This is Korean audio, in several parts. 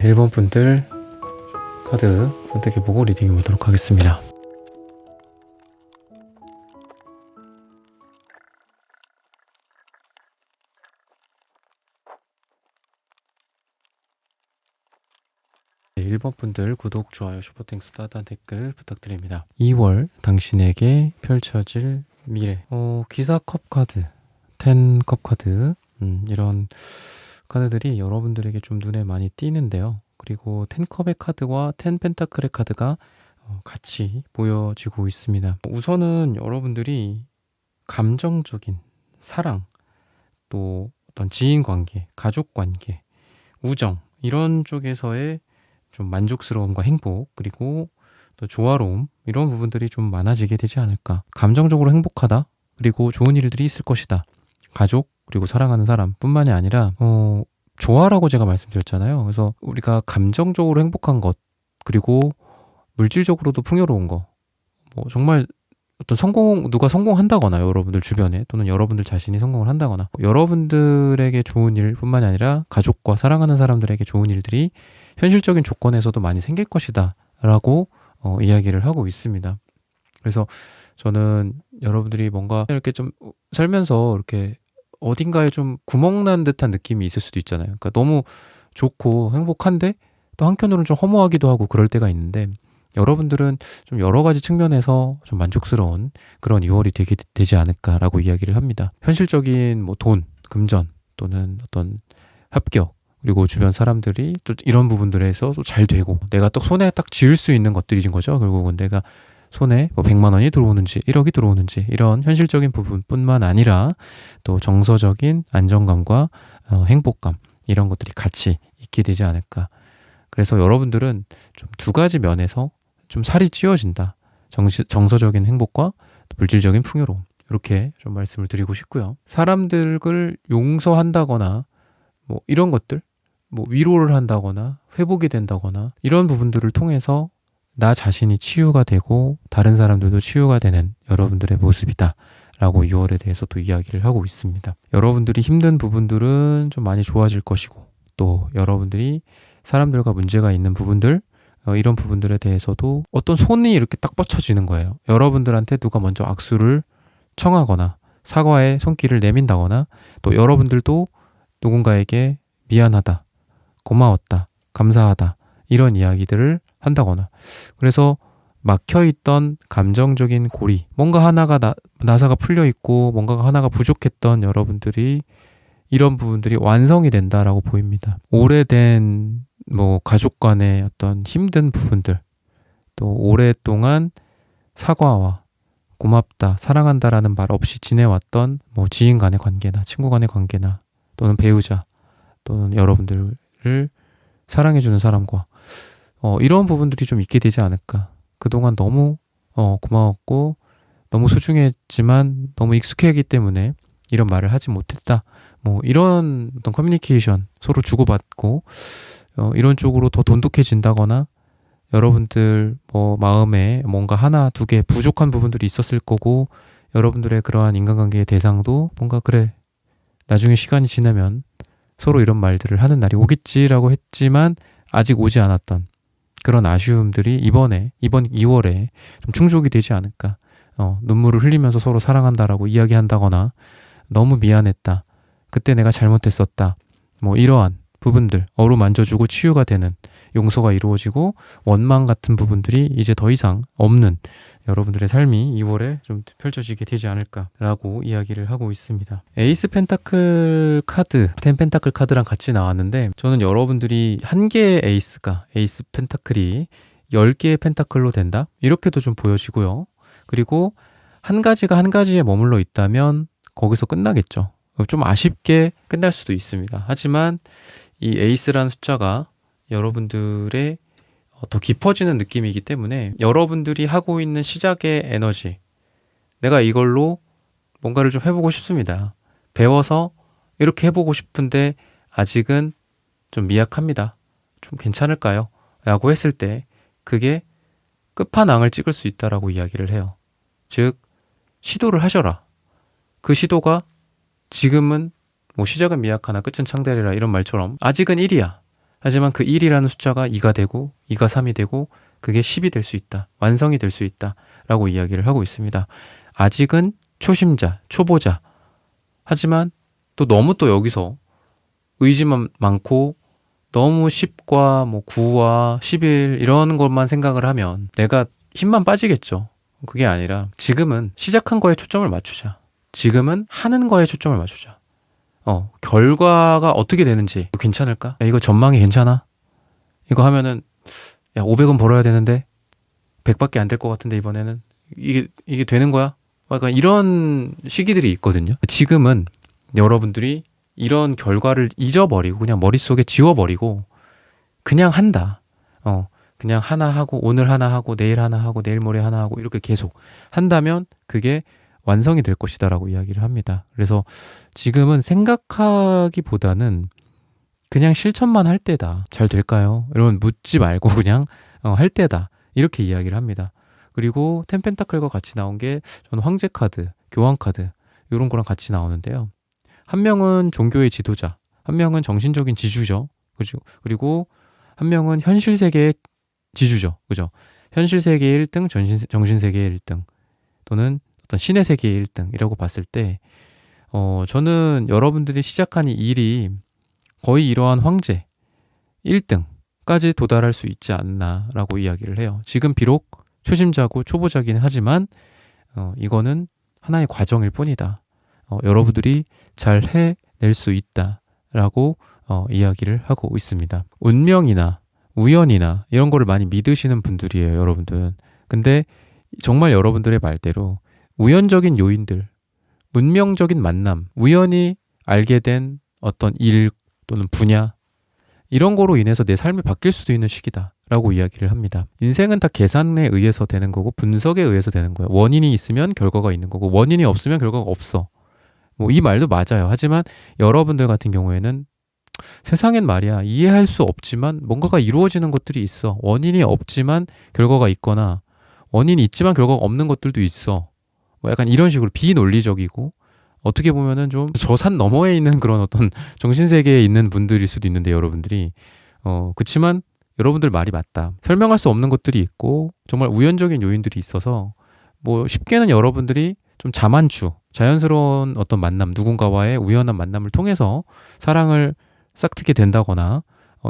1번 분들 카드 선택해보고 리딩해보도록 하겠습니다. 네, 1번 분들 구독, 좋아요, 슈퍼땡스, 따뜻한 댓글 부탁드립니다. 2월 당신에게 펼쳐질 미래. 기사컵 카드, 10컵 카드, 이런 카드들이 여러분들에게 좀 눈에 많이 띄는데요. 그리고 10컵의 카드와 10 펜타클의 카드가 같이 보여지고 있습니다. 우선은 여러분들이 감정적인 사랑, 또 어떤 지인 관계, 가족 관계, 우정, 이런 쪽에서의 좀 만족스러움과 행복, 그리고 또 조화로움, 이런 부분들이 좀 많아지게 되지 않을까. 감정적으로 행복하다, 그리고 좋은 일들이 있을 것이다. 가족, 그리고 사랑하는 사람 뿐만이 아니라 조화라고 제가 말씀드렸잖아요. 그래서 우리가 감정적으로 행복한 것, 그리고 물질적으로도 풍요로운 거, 정말 어떤 누가 성공한다거나, 여러분들 주변에, 또는 여러분들 자신이 성공을 한다거나, 여러분들에게 좋은 일 뿐만이 아니라 가족과 사랑하는 사람들에게 좋은 일들이 현실적인 조건에서도 많이 생길 것이다 라고 이야기를 하고 있습니다. 그래서 저는 여러분들이 뭔가 이렇게 좀 살면서 이렇게 어딘가에 좀 구멍난 듯한 느낌이 있을 수도 있잖아요. 그러니까 너무 좋고 행복한데 또 한편으로는 좀 허무하기도 하고 그럴 때가 있는데, 여러분들은 좀 여러 가지 측면에서 좀 만족스러운 그런 2월이 되지 않을까라고 이야기를 합니다. 현실적인 돈, 금전, 또는 어떤 합격, 그리고 주변 사람들이 또 이런 부분들에서 또 잘 되고, 내가 또 손에 딱 쥐을 수 있는 것들인 거죠. 결국은 내가 손에 100만 원이 들어오는지 1억이 들어오는지, 이런 현실적인 부분뿐만 아니라 또 정서적인 안정감과 행복감, 이런 것들이 같이 있게 되지 않을까. 그래서 여러분들은 좀 두 가지 면에서 좀 살이 찌워진다. 정서적인 행복과 물질적인 풍요로움, 이렇게 좀 말씀을 드리고 싶고요. 사람들을 용서한다거나 이런 것들, 위로를 한다거나 회복이 된다거나, 이런 부분들을 통해서 나 자신이 치유가 되고 다른 사람들도 치유가 되는 여러분들의 모습이다 라고 2월에 대해서 또 이야기를 하고 있습니다. 여러분들이 힘든 부분들은 좀 많이 좋아질 것이고, 또 여러분들이 사람들과 문제가 있는 부분들, 이런 부분들에 대해서도 어떤 손이 이렇게 딱 뻗쳐지는 거예요. 여러분들한테 누가 먼저 악수를 청하거나 사과의 손길을 내민다거나, 또 여러분들도 누군가에게 미안하다, 고마웠다, 감사하다, 이런 이야기들을 한다거나, 그래서 막혀있던 감정적인 고리, 뭔가 하나가 나사가 풀려있고 뭔가 하나가 부족했던 여러분들이, 이런 부분들이 완성이 된다라고 보입니다. 오래된 가족 간의 어떤 힘든 부분들, 또 오랫동안 사과와 고맙다, 사랑한다라는 말 없이 지내왔던 지인 간의 관계나 친구 간의 관계나, 또는 배우자, 또는 여러분들을 사랑해주는 사람과 이런 부분들이 좀 있게 되지 않을까. 그동안 너무 고마웠고 너무 소중했지만 너무 익숙해하기 때문에 이런 말을 하지 못했다, 이런 어떤 커뮤니케이션 서로 주고받고 이런 쪽으로 더 돈독해진다거나, 여러분들 마음에 뭔가 하나 두 개 부족한 부분들이 있었을 거고, 여러분들의 그러한 인간관계의 대상도 뭔가 그래, 나중에 시간이 지나면 서로 이런 말들을 하는 날이 오겠지라고 했지만 아직 오지 않았던 그런 아쉬움들이 이번 2월에 좀 충족이 되지 않을까. 눈물을 흘리면서 서로 사랑한다라고 이야기한다거나, 너무 미안했다, 그때 내가 잘못했었다, 이러한 부분들 어루만져주고 치유가 되는, 용서가 이루어지고 원망 같은 부분들이 이제 더 이상 없는 여러분들의 삶이 2월에 좀 펼쳐지게 되지 않을까라고 이야기를 하고 있습니다. 에이스 펜타클 카드, 10 펜타클 카드랑 같이 나왔는데, 저는 여러분들이 한 개의 에이스 펜타클이 10개의 펜타클로 된다, 이렇게도 좀 보여지고요. 그리고 한 가지가 한 가지에 머물러 있다면 거기서 끝나겠죠. 좀 아쉽게 끝날 수도 있습니다. 하지만 이 에이스라는 숫자가 여러분들의 더 깊어지는 느낌이기 때문에, 여러분들이 하고 있는 시작의 에너지, 내가 이걸로 뭔가를 좀 해보고 싶습니다, 배워서 이렇게 해보고 싶은데 아직은 좀 미약합니다, 좀 괜찮을까요? 라고 했을 때 그게 끝판왕을 찍을 수 있다라고 이야기를 해요. 즉, 시도를 하셔라. 그 시도가 지금은 시작은 미약하나 끝은 창대리라, 이런 말처럼 아직은 1이야. 하지만 그 1이라는 숫자가 2가 되고 2가 3이 되고 그게 10이 될 수 있다. 완성이 될 수 있다. 라고 이야기를 하고 있습니다. 아직은 초심자, 초보자. 하지만 또 너무 또 여기서 의지만 많고 너무 10과 뭐 9와 11 이런 것만 생각을 하면 내가 힘만 빠지겠죠. 그게 아니라 지금은 시작한 거에 초점을 맞추자. 지금은 하는 거에 초점을 맞추자. 결과가 어떻게 되는지 괜찮을까? 야, 이거 전망이 괜찮아? 이거 하면은 야 500원 벌어야 되는데 100밖에 안 될 것 같은데 이번에는 이게 되는 거야? 약간 이런 시기들이 있거든요. 지금은 여러분들이 이런 결과를 잊어버리고 그냥 머릿속에 지워버리고 그냥 한다. 그냥 하나 하고 오늘 하나 하고 내일 하나 하고 내일 모레 하나 하고 이렇게 계속 한다면 그게 완성이 될 것이다 라고 이야기를 합니다. 그래서 지금은 생각하기보다는 그냥 실천만 할 때다. 잘 될까요? 여러분 묻지 말고 그냥 할 때다. 이렇게 이야기를 합니다. 그리고 텐펜타클과 같이 나온 게 저는 황제 카드, 교황 카드 이런 거랑 같이 나오는데요. 한 명은 종교의 지도자, 한 명은 정신적인 지주죠. 그죠? 그리고 한 명은 현실 세계의 지주죠. 그죠? 현실 세계의 1등, 정신 세계의 1등 또는 어떤 신의 세계의 1등이라고 봤을 때 저는 여러분들이 시작한 이 일이 거의 이러한 황제 1등까지 도달할 수 있지 않나라고 이야기를 해요. 지금 비록 초심자고 초보자긴 하지만 이거는 하나의 과정일 뿐이다. 여러분들이 잘 해낼 수 있다라고 이야기를 하고 있습니다. 운명이나 우연이나 이런 거를 많이 믿으시는 분들이에요, 여러분들은. 근데 정말 여러분들의 말대로 우연적인 요인들, 운명적인 만남, 우연히 알게 된 어떤 일 또는 분야 이런 거로 인해서 내 삶이 바뀔 수도 있는 시기다 라고 이야기를 합니다. 인생은 다 계산에 의해서 되는 거고 분석에 의해서 되는 거예요. 원인이 있으면 결과가 있는 거고 원인이 없으면 결과가 없어. 뭐 이 말도 맞아요. 하지만 여러분들 같은 경우에는 세상엔 말이야 이해할 수 없지만 뭔가가 이루어지는 것들이 있어. 원인이 없지만 결과가 있거나 원인이 있지만 결과가 없는 것들도 있어. 뭐 약간 이런 식으로 비논리적이고 어떻게 보면은 좀 저 산 너머에 있는 그런 어떤 정신세계에 있는 분들일 수도 있는데 여러분들이 그치만 여러분들 말이 맞다. 설명할 수 없는 것들이 있고 정말 우연적인 요인들이 있어서 뭐 쉽게는 여러분들이 좀 자만추, 자연스러운 어떤 만남, 누군가와의 우연한 만남을 통해서 사랑을 싹트게 된다거나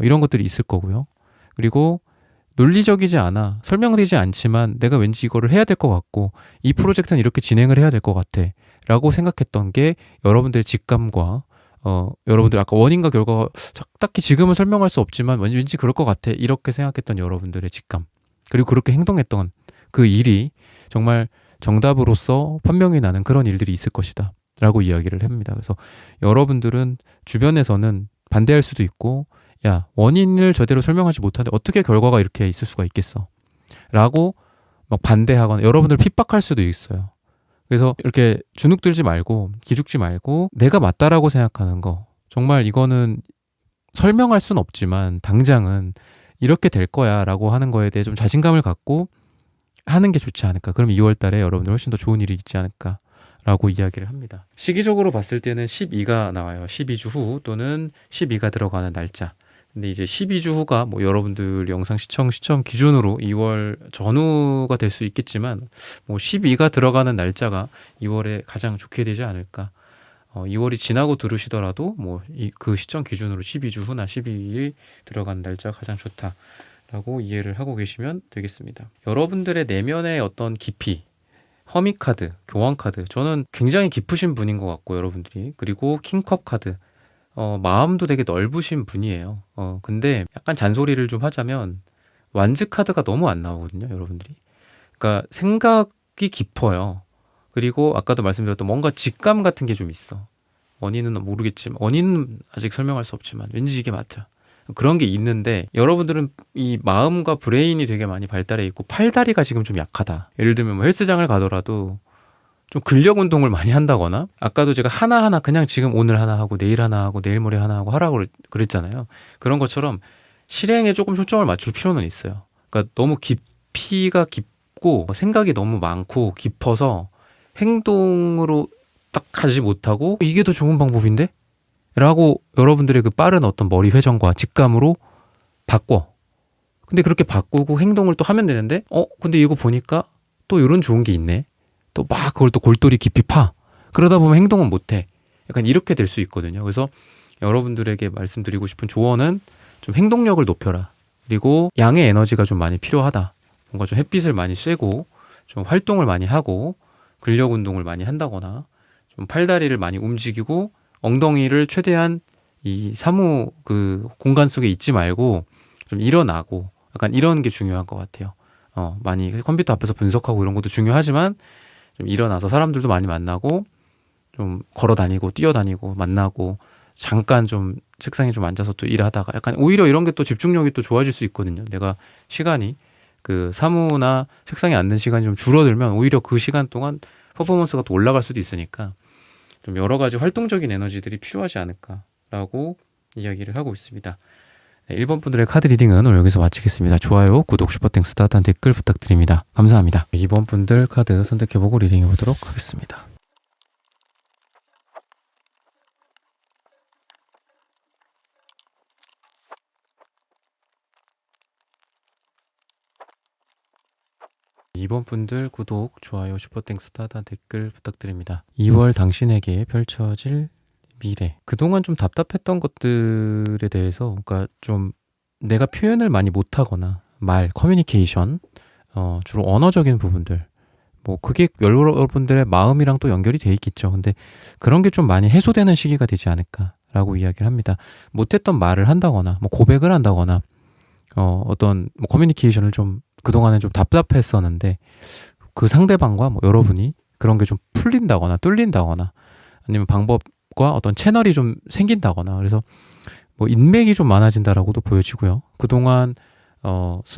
이런 것들이 있을 거고요. 그리고 논리적이지 않아, 설명되지 않지만 내가 왠지 이거를 해야 될 것 같고 이 프로젝트는 이렇게 진행을 해야 될 것 같아 라고 생각했던 게 여러분들의 직감과 여러분들 아까 원인과 결과가 딱히 지금은 설명할 수 없지만 왠지 그럴 것 같아 이렇게 생각했던 여러분들의 직감 그리고 그렇게 행동했던 그 일이 정말 정답으로서 판명이 나는 그런 일들이 있을 것이다 라고 이야기를 합니다. 그래서 여러분들은 주변에서는 반대할 수도 있고 야 원인을 제대로 설명하지 못하는데 어떻게 결과가 이렇게 있을 수가 있겠어 라고 막 반대하거나 여러분들 핍박할 수도 있어요. 그래서 이렇게 주눅들지 말고 기죽지 말고 내가 맞다라고 생각하는 거 정말 이거는 설명할 수는 없지만 당장은 이렇게 될 거야 라고 하는 거에 대해 좀 자신감을 갖고 하는 게 좋지 않을까. 그럼 2월 달에 여러분들 훨씬 더 좋은 일이 있지 않을까 라고 이야기를 합니다. 시기적으로 봤을 때는 12가 나와요. 12주 후 또는 12가 들어가는 날짜. 근데 이제 12주 후가 뭐 여러분들 영상 시청 기준으로 2월 전후가 될 수 있겠지만 뭐 12가 들어가는 날짜가 2월에 가장 좋게 되지 않을까. 2월이 지나고 들으시더라도 뭐 그 시점 기준으로 12주 후나 12일 들어가는 날짜가 가장 좋다라고 이해를 하고 계시면 되겠습니다. 여러분들의 내면의 어떤 깊이, 허미 카드, 교황 카드 저는 굉장히 깊으신 분인 것 같고 여러분들이 그리고 킹컵 카드 마음도 되게 넓으신 분이에요. 근데 약간 잔소리를 좀 하자면 완즈 카드가 너무 안 나오거든요, 여러분들이. 그러니까 생각이 깊어요. 그리고 아까도 말씀드렸던 뭔가 직감 같은 게 좀 있어. 원인은 모르겠지만 원인은 아직 설명할 수 없지만 왠지 이게 맞아. 그런 게 있는데 여러분들은 이 마음과 브레인이 되게 많이 발달해 있고 팔다리가 지금 좀 약하다. 예를 들면 뭐 헬스장을 가더라도 좀 근력 운동을 많이 한다거나 아까도 제가 하나하나 그냥 지금 오늘 하나 하고 내일 하나 하고 내일 모레 하나 하고 하라고 그랬잖아요. 그런 것처럼 실행에 조금 초점을 맞출 필요는 있어요. 그러니까 너무 깊이가 깊고 생각이 너무 많고 깊어서 행동으로 딱 가지 못하고 이게 더 좋은 방법인데? 라고 여러분들의 그 빠른 어떤 머리 회전과 직감으로 바꿔. 근데 그렇게 바꾸고 행동을 또 하면 되는데 근데 이거 보니까 또 이런 좋은 게 있네. 또 막 그걸 또 골똘히 깊이 파. 그러다 보면 행동은 못해. 약간 이렇게 될 수 있거든요. 그래서 여러분들에게 말씀드리고 싶은 조언은 좀 행동력을 높여라. 그리고 양의 에너지가 좀 많이 필요하다. 뭔가 좀 햇빛을 많이 쐬고 좀 활동을 많이 하고 근력 운동을 많이 한다거나 좀 팔다리를 많이 움직이고 엉덩이를 최대한 이 사무 그 공간 속에 있지 말고 좀 일어나고 약간 이런 게 중요한 것 같아요. 많이 컴퓨터 앞에서 분석하고 이런 것도 중요하지만 좀 일어나서 사람들도 많이 만나고 좀 걸어 다니고 뛰어다니고 만나고 잠깐 좀 책상에 좀 앉아서 또 일하다가 약간 오히려 이런 게 또 집중력이 또 좋아질 수 있거든요. 내가 시간이 그 사무나 책상에 앉는 시간이 좀 줄어들면 오히려 그 시간 동안 퍼포먼스가 또 올라갈 수도 있으니까 좀 여러 가지 활동적인 에너지들이 필요하지 않을까라고 이야기를 하고 있습니다. 네, 1번 분들의 카드 리딩은 오늘 여기서 마치겠습니다. 좋아요, 구독, 슈퍼땡스, 따뜻한 댓글 부탁드립니다. 감사합니다. 2번 분들 카드 선택해보고 리딩해보도록 하겠습니다. 이번 분들 구독, 좋아요, 슈퍼땡스, 따뜻한 댓글 부탁드립니다. 2월 당신에게 펼쳐질 미래. 그동안 좀 답답했던 것들에 대해서, 그러니까 좀 내가 표현을 많이 못하거나 말, 커뮤니케이션, 주로 언어적인 부분들. 뭐 그게 여러분들의 마음이랑 또 연결이 돼 있겠죠. 근데 그런 게 좀 많이 해소되는 시기가 되지 않을까라고 이야기를 합니다. 못했던 말을 한다거나, 뭐 고백을 한다거나, 어떤 뭐 커뮤니케이션을 좀 그동안은 좀 답답했었는데 그 상대방과 뭐 여러분이 그런 게 좀 풀린다거나 뚫린다거나 아니면 방법과 어떤 채널이 좀 생긴다거나 그래서 뭐 인맥이 좀 많아진다라고도 보여지고요. 그동안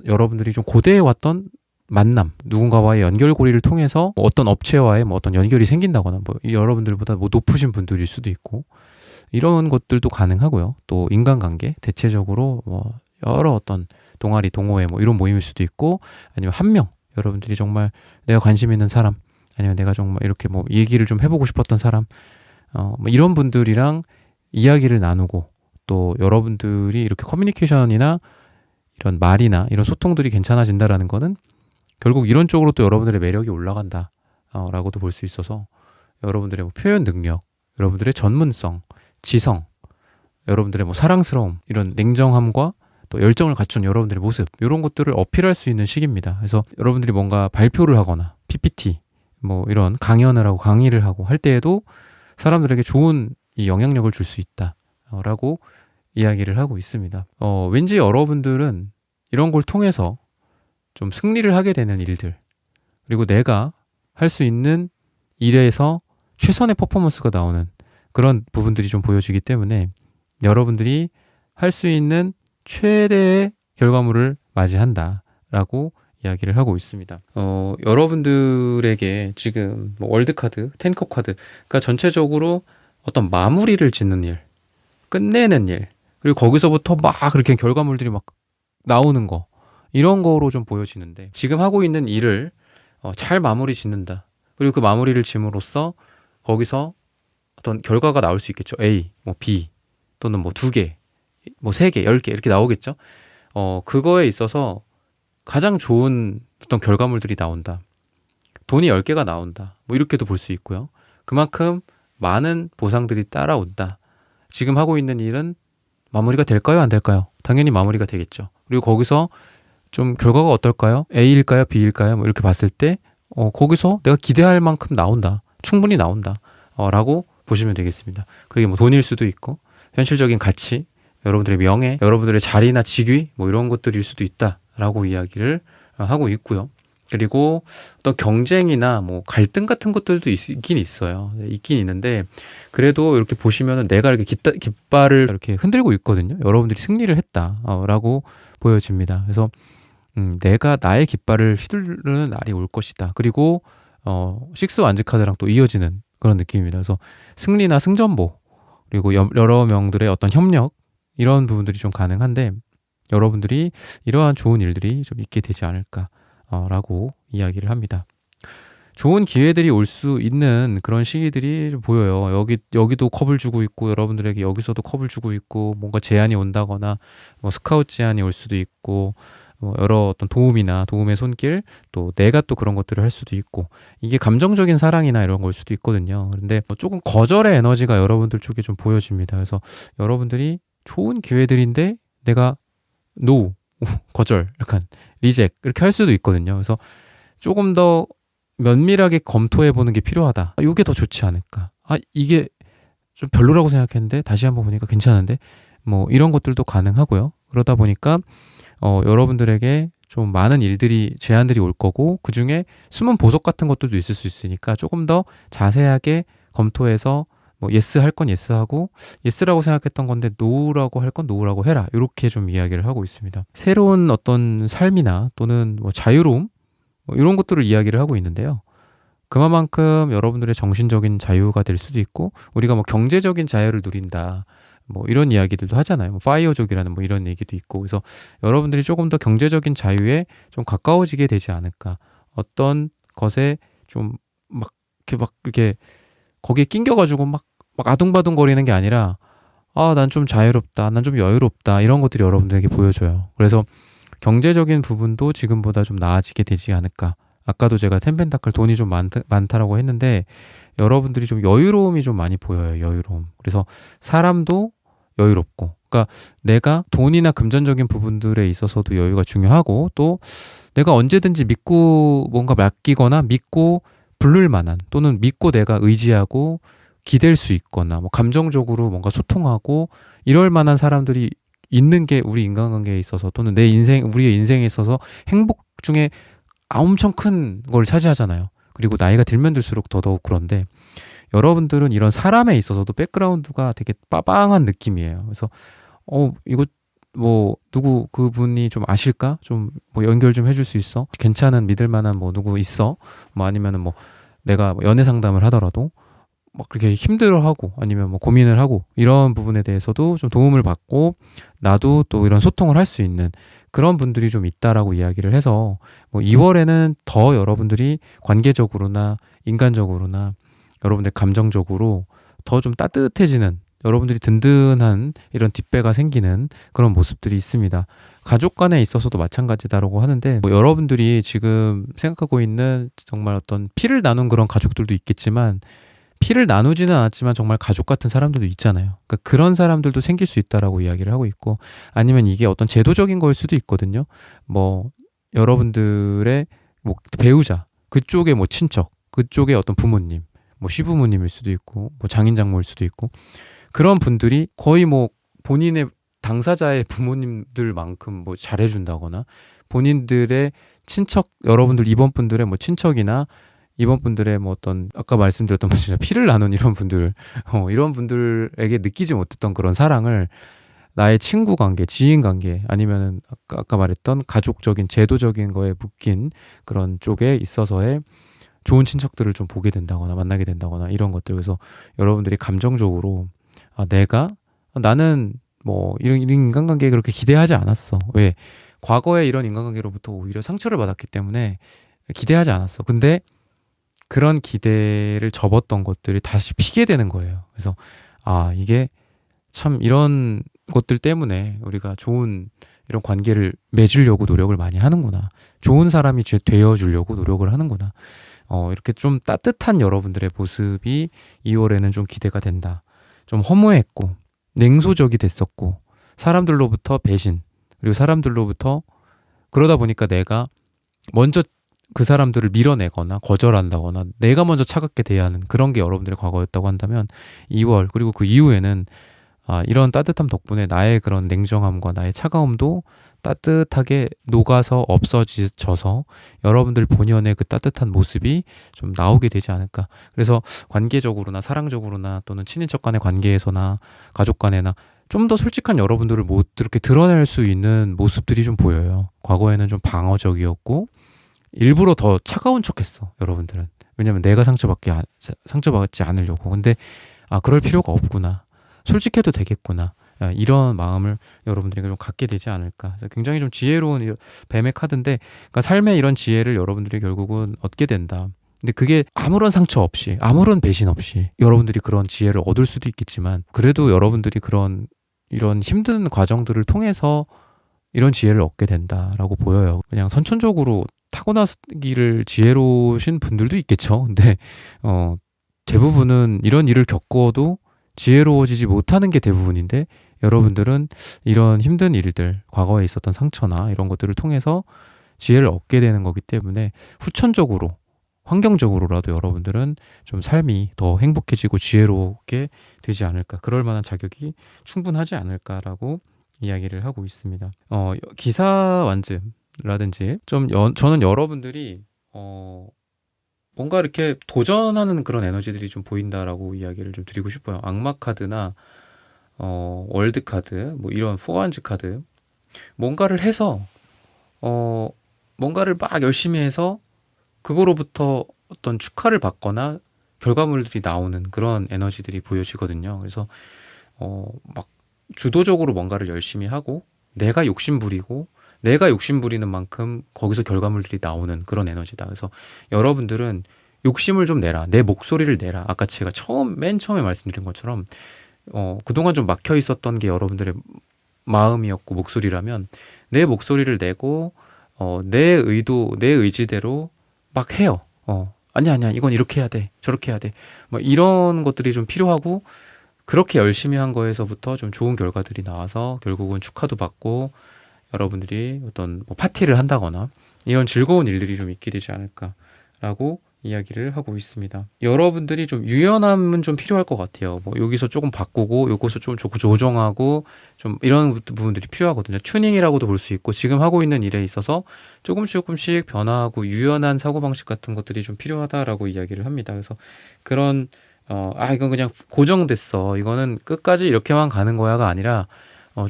여러분들이 좀 고대해왔던 만남, 누군가와의 연결고리를 통해서 뭐 어떤 업체와의 뭐 어떤 연결이 생긴다거나 뭐 여러분들보다 뭐 높으신 분들일 수도 있고 이런 것들도 가능하고요. 또 인간관계 대체적으로 뭐 여러 어떤 동아리, 동호회 뭐 이런 모임일 수도 있고 아니면 한 명 여러분들이 정말 내가 관심 있는 사람 아니면 내가 정말 이렇게 뭐 얘기를 좀 해보고 싶었던 사람 뭐 이런 분들이랑 이야기를 나누고 또 여러분들이 이렇게 커뮤니케이션이나 이런 말이나 이런 소통들이 괜찮아진다라는 거는 결국 이런 쪽으로 또 여러분들의 매력이 올라간다 라고도 볼 수 있어서 여러분들의 뭐 표현 능력, 여러분들의 전문성, 지성, 여러분들의 뭐 사랑스러움 이런 냉정함과 또 열정을 갖춘 여러분들의 모습 이런 것들을 어필할 수 있는 시기입니다. 그래서 여러분들이 뭔가 발표를 하거나 PPT 뭐 이런 강연을 하고 강의를 하고 할 때에도 사람들에게 좋은 이 영향력을 줄 수 있다라고 이야기를 하고 있습니다. 왠지 여러분들은 이런 걸 통해서 좀 승리를 하게 되는 일들 그리고 내가 할 수 있는 일에서 최선의 퍼포먼스가 나오는 그런 부분들이 좀 보여지기 때문에 여러분들이 할 수 있는 최대의 결과물을 맞이한다라고 이야기를 하고 있습니다. 여러분들에게 지금 뭐 월드카드, 텐컵 카드 그러니까 전체적으로 어떤 마무리를 짓는 일, 끝내는 일 그리고 거기서부터 막 그렇게 결과물들이 막 나오는 거 이런 거로 좀 보여지는데 지금 하고 있는 일을 잘 마무리 짓는다. 그리고 그 마무리를 짐으로써 거기서 어떤 결과가 나올 수 있겠죠. A, 뭐 B 또는 뭐 2개, 뭐 3개, 10개 이렇게 나오겠죠. 그거에 있어서 가장 좋은 어떤 결과물들이 나온다. 돈이 10개가 나온다. 뭐 이렇게도 볼 수 있고요. 그만큼 많은 보상들이 따라온다. 지금 하고 있는 일은 마무리가 될까요? 안 될까요? 당연히 마무리가 되겠죠. 그리고 거기서 좀 결과가 어떨까요? A일까요? B일까요? 뭐 이렇게 봤을 때 거기서 내가 기대할 만큼 나온다. 충분히 나온다. 라고 보시면 되겠습니다. 그게 뭐 돈일 수도 있고 현실적인 가치, 여러분들의 명예, 여러분들의 자리나 직위 뭐 이런 것들일 수도 있다라고 이야기를 하고 있고요. 그리고 또 경쟁이나 뭐 갈등 같은 것들도 있긴 있어요. 있긴 있는데 그래도 이렇게 보시면은 내가 이렇게 깃발을 이렇게 흔들고 있거든요. 여러분들이 승리를 했다라고 보여집니다. 그래서 내가 나의 깃발을 휘두르는 날이 올 것이다. 그리고 식스 완즈 카드랑 또 이어지는 그런 느낌입니다. 그래서 승리나 승전보 그리고 여러 명들의 어떤 협력 이런 부분들이 좀 가능한데 여러분들이 이러한 좋은 일들이 좀 있게 되지 않을까라고 이야기를 합니다. 좋은 기회들이 올 수 있는 그런 시기들이 좀 보여요. 여기도 컵을 주고 있고 여러분들에게 여기서도 컵을 주고 있고 뭔가 제안이 온다거나 뭐 스카웃 제안이 올 수도 있고 뭐 여러 어떤 도움이나 도움의 손길 또 내가 또 그런 것들을 할 수도 있고 이게 감정적인 사랑이나 이런 걸 수도 있거든요. 그런데 뭐 조금 거절의 에너지가 여러분들 쪽에 좀 보여집니다. 그래서 여러분들이 좋은 기회들인데 내가 노, 거절, 약간 리젝 이렇게 할 수도 있거든요. 그래서 조금 더 면밀하게 검토해 보는 게 필요하다. 이게 더 좋지 않을까. 이게 좀 별로라고 생각했는데 다시 한번 보니까 괜찮은데 뭐 이런 것들도 가능하고요. 그러다 보니까 여러분들에게 좀 많은 일들이 제안들이 올 거고 그중에 숨은 보석 같은 것들도 있을 수 있으니까 조금 더 자세하게 검토해서 뭐 예스 할 건 예스하고 예스라고 생각했던 건데 노라고 할 건 노라고 해라. 이렇게 좀 이야기를 하고 있습니다. 새로운 어떤 삶이나 또는 뭐 자유로움 뭐 이런 것들을 이야기를 하고 있는데요. 그만큼 여러분들의 정신적인 자유가 될 수도 있고 우리가 뭐 경제적인 자유를 누린다. 뭐 이런 이야기들도 하잖아요. 뭐 파이어족이라는 뭐 이런 얘기도 있고 그래서 여러분들이 조금 더 경제적인 자유에 좀 가까워지게 되지 않을까. 어떤 것에 좀 막 이렇게 거기에 낑겨가지고 막 아둥바둥 거리는 게 아니라 난 좀 자유롭다. 난 좀 여유롭다. 이런 것들이 여러분들에게 보여줘요. 그래서 경제적인 부분도 지금보다 좀 나아지게 되지 않을까. 아까도 제가 텐펜타클 돈이 좀 많다라고 했는데 여러분들이 좀 여유로움이 좀 많이 보여요. 여유로움. 그래서 사람도 여유롭고 그러니까 내가 돈이나 금전적인 부분들에 있어서도 여유가 중요하고 또 내가 언제든지 믿고 뭔가 맡기거나 믿고 부를 만한 또는 믿고 내가 의지하고 기댈 수 있거나 뭐 감정적으로 뭔가 소통하고 이럴 만한 사람들이 있는 게 우리 인간관계에 있어서 또는 우리의 인생에 있어서 행복 중에 엄청 큰 걸 차지하잖아요. 그리고 나이가 들면 들수록 더더욱 그런데 여러분들은 이런 사람에 있어서도 백그라운드가 되게 빠방한 느낌이에요. 그래서 이거 뭐 누구 그분이 좀 아실까? 좀 뭐 연결 좀 해줄 수 있어? 괜찮은 믿을 만한 뭐 누구 있어? 뭐 아니면은 뭐 내가 뭐 연애 상담을 하더라도 막 그렇게 힘들어하고 아니면 뭐 고민을 하고 이런 부분에 대해서도 좀 도움을 받고 나도 또 이런 소통을 할 수 있는 그런 분들이 좀 있다라고 이야기를 해서 뭐 2월에는 더 여러분들이 관계적으로나 인간적으로나 여러분들 감정적으로 더 좀 따뜻해지는 여러분들이 든든한 이런 뒷배가 생기는 그런 모습들이 있습니다. 가족 간에 있어서도 마찬가지다라고 하는데 뭐 여러분들이 지금 생각하고 있는 정말 어떤 피를 나눈 그런 가족들도 있겠지만 피를 나누지는 않았지만 정말 가족 같은 사람들도 있잖아요. 그러니까 그런 사람들도 생길 수 있다라고 이야기를 하고 있고 아니면 이게 어떤 제도적인 걸 수도 있거든요. 뭐 여러분들의 뭐 배우자 그쪽의 뭐 친척 그쪽의 어떤 부모님 뭐 시부모님일 수도 있고 뭐 장인 장모일 수도 있고 그런 분들이 거의 뭐 본인의 당사자의 부모님들만큼 뭐 잘해준다거나 본인들의 친척 여러분들 이번 분들의 뭐 친척이나 이번 분들의 뭐 어떤 아까 말씀드렸던 뭐 진짜 피를 나눈 이런 분들 이런 분들에게 느끼지 못했던 그런 사랑을 나의 친구 관계, 지인 관계 아니면은 아까 말했던 가족적인 제도적인 거에 묶인 그런 쪽에 있어서의 좋은 친척들을 좀 보게 된다거나 만나게 된다거나 이런 것들 그래서 여러분들이 감정적으로 나는 뭐 이런 인간관계에 그렇게 기대하지 않았어. 왜? 과거에 이런 인간관계로부터 오히려 상처를 받았기 때문에 기대하지 않았어. 근데 그런 기대를 접었던 것들이 다시 피게 되는 거예요. 그래서 이게 참 이런 것들 때문에 우리가 좋은 이런 관계를 맺으려고 노력을 많이 하는구나. 좋은 사람이 되어주려고 노력을 하는구나. 이렇게 좀 따뜻한 여러분들의 모습이 2월에는 좀 기대가 된다. 좀 허무했고 냉소적이 됐었고 사람들로부터 배신 그리고 사람들로부터 그러다 보니까 내가 먼저 그 사람들을 밀어내거나 거절한다거나 내가 먼저 차갑게 대해야 하는 그런 게 여러분들의 과거였다고 한다면 2월 그리고 그 이후에는 이런 따뜻함 덕분에 나의 그런 냉정함과 나의 차가움도 따뜻하게 녹아서 없어져서 여러분들 본연의 그 따뜻한 모습이 좀 나오게 되지 않을까. 그래서 관계적으로나 사랑적으로나 또는 친인척 간의 관계에서나 가족 간에나 좀 더 솔직한 여러분들을 못 이렇게 드러낼 수 있는 모습들이 좀 보여요. 과거에는 좀 방어적이었고 일부러 더 차가운 척했어 여러분들은. 왜냐면 내가 상처받지 않으려고. 근데 그럴 필요가 없구나. 솔직해도 되겠구나. 이런 마음을 여러분들이 좀 갖게 되지 않을까. 그래서 굉장히 좀 지혜로운 뱀의 카드인데 그러니까 삶의 이런 지혜를 여러분들이 결국은 얻게 된다. 근데 그게 아무런 상처 없이, 아무런 배신 없이 여러분들이 그런 지혜를 얻을 수도 있겠지만, 그래도 여러분들이 이런 힘든 과정들을 통해서 이런 지혜를 얻게 된다라고 보여요. 그냥 선천적으로 타고나기를 지혜로우신 분들도 있겠죠. 근데 대부분은 이런 일을 겪어도 지혜로워지지 못하는 게 대부분인데, 여러분들은 이런 힘든 일들, 과거에 있었던 상처나 이런 것들을 통해서 지혜를 얻게 되는 거기 때문에 후천적으로, 환경적으로라도 여러분들은 좀 삶이 더 행복해지고 지혜롭게 되지 않을까, 그럴 만한 자격이 충분하지 않을까라고 이야기를 하고 있습니다. 기사 완즘라든지 저는 여러분들이 뭔가 이렇게 도전하는 그런 에너지들이 좀 보인다라고 이야기를 좀 드리고 싶어요. 악마 카드나 월드 카드, 뭐 이런 포완즈 카드, 뭔가를 해서 뭔가를 막 열심히 해서 그거로부터 어떤 축하를 받거나 결과물들이 나오는 그런 에너지들이 보여지거든요. 그래서 막 주도적으로 뭔가를 열심히 하고 내가 욕심 부리고 내가 욕심 부리는 만큼 거기서 결과물들이 나오는 그런 에너지다. 그래서 여러분들은 욕심을 좀 내라. 내 목소리를 내라. 아까 제가 맨 처음에 말씀드린 것처럼 그동안 좀 막혀 있었던 게 여러분들의 마음이었고 목소리라면, 내 목소리를 내고 내 의도, 내 의지대로 막 해요. 아니야, 이건 이렇게 해야 돼, 저렇게 해야 돼, 뭐 이런 것들이 좀 필요하고, 그렇게 열심히 한 거에서부터 좀 좋은 결과들이 나와서 결국은 축하도 받고 여러분들이 어떤 뭐 파티를 한다거나 이런 즐거운 일들이 좀 있게 되지 않을까라고 이야기를 하고 있습니다. 여러분들이 좀 유연함은 좀 필요할 것 같아요. 뭐 여기서 조금 바꾸고 요것을 좀 조정하고 좀 이런 부분들이 필요하거든요. 튜닝이라고도 볼 수 있고, 지금 하고 있는 일에 있어서 조금씩 변화하고 유연한 사고방식 같은 것들이 좀 필요하다라고 이야기를 합니다. 그래서 그런 이건 그냥 고정됐어, 이거는 끝까지 이렇게만 가는 거야가 아니라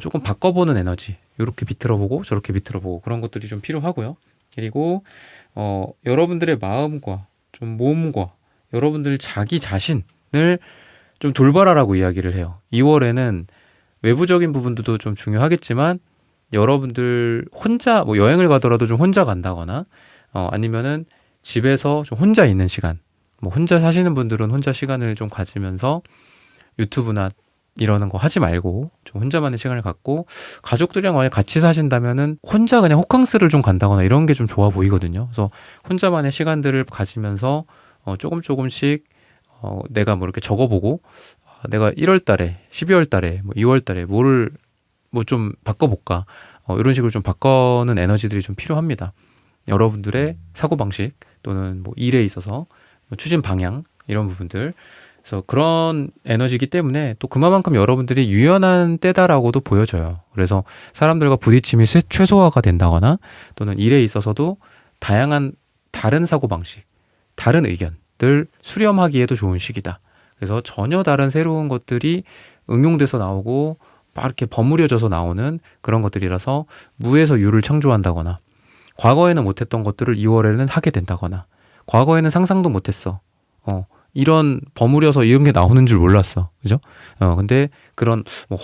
조금 바꿔보는 에너지, 이렇게 비틀어보고 저렇게 비틀어보고 그런 것들이 좀 필요하고요. 그리고 여러분들의 마음과 좀 몸과 여러분들 자기 자신을 좀 돌봐라라고 이야기를 해요. 2월에는 외부적인 부분들도 좀 중요하겠지만, 여러분들 혼자 뭐 여행을 가더라도 좀 혼자 간다거나 아니면은 집에서 좀 혼자 있는 시간, 뭐 혼자 사시는 분들은 혼자 시간을 좀 가지면서 유튜브나 이러는 거 하지 말고 좀 혼자만의 시간을 갖고, 가족들이랑 만약 같이 사신다면은 혼자 그냥 호캉스를 좀 간다거나 이런 게 좀 좋아 보이거든요. 그래서 혼자만의 시간들을 가지면서 조금씩 내가 뭐 이렇게 적어보고, 내가 1월 달에, 12월 달에, 뭐 2월 달에 뭐를 뭐 좀 바꿔볼까, 이런 식으로 좀 바꿔는 에너지들이 좀 필요합니다. 여러분들의 사고방식 또는 뭐 일에 있어서 추진 방향, 이런 부분들. 그래서 그런 에너지이기 때문에 또 그만큼 여러분들이 유연한 때다라고도 보여져요. 그래서 사람들과 부딪힘이 최소화가 된다거나, 또는 일에 있어서도 다양한 다른 사고방식, 다른 의견들 수렴하기에도 좋은 시기다. 그래서 전혀 다른 새로운 것들이 응용돼서 나오고 막 이렇게 버무려져서 나오는 그런 것들이라서, 무에서 유를 창조한다거나, 과거에는 못했던 것들을 2월에는 하게 된다거나, 과거에는 상상도 못했어, 이런 버무려서 이런 게 나오는 줄 몰랐어, 그죠? 근데 그런 뭐